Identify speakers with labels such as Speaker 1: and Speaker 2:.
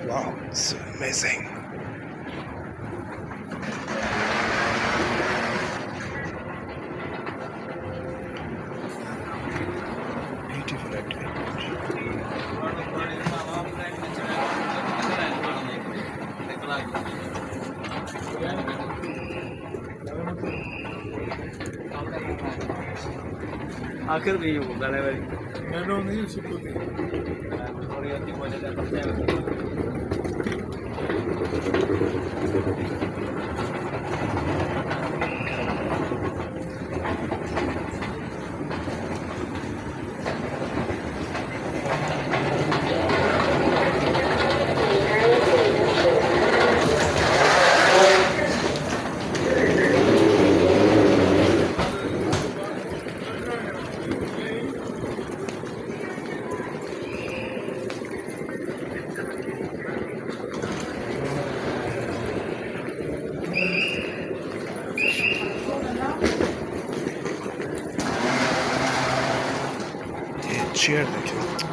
Speaker 1: Wow, it's amazing. Beautiful
Speaker 2: आखिर नहीं हो गाने वाली
Speaker 3: मैंने नहीं उसको दी
Speaker 2: और ये की वजह से करते हैं
Speaker 1: चेयर देखिए